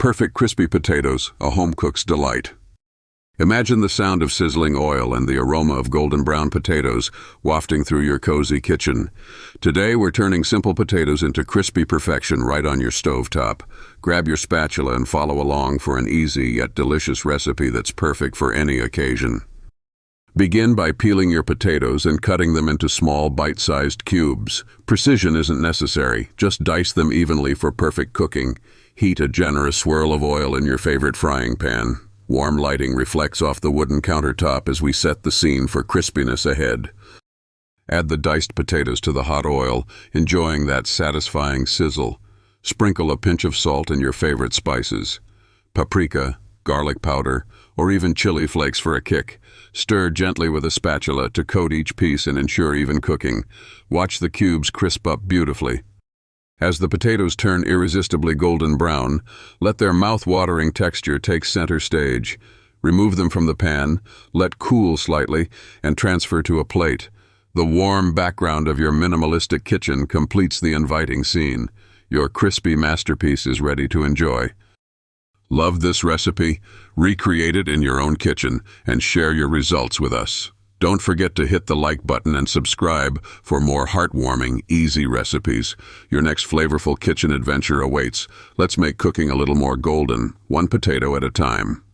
Perfect crispy potatoes, a home cook's delight. Imagine the sound of sizzling oil and the aroma of golden brown potatoes wafting through your cozy kitchen. Today we're turning simple potatoes into crispy perfection right on your stovetop. Grab your spatula and follow along for an easy yet delicious recipe that's perfect for any occasion. Begin by peeling your potatoes and cutting them into small bite-sized cubes. Precision isn't necessary, just dice them evenly for perfect cooking. Heat a generous swirl of oil in your favorite frying pan. Warm lighting reflects off the wooden countertop as we set the scene for crispiness ahead. Add the diced potatoes to the hot oil, enjoying that satisfying sizzle. Sprinkle a pinch of salt and your favorite spices. Paprika, garlic powder, or even chili flakes for a kick. Stir gently with a spatula to coat each piece and ensure even cooking. Watch the cubes crisp up beautifully. As the potatoes turn irresistibly golden brown, let their mouth-watering texture take center stage. Remove them from the pan, let cool slightly, and transfer to a plate. The warm background of your minimalistic kitchen completes the inviting scene. Your crispy masterpiece is ready to enjoy. Love this recipe? Recreate it in your own kitchen and share your results with us. Don't forget to hit the like button and subscribe for more heartwarming, easy recipes. Your next flavorful kitchen adventure awaits. Let's make cooking a little more golden, one potato at a time.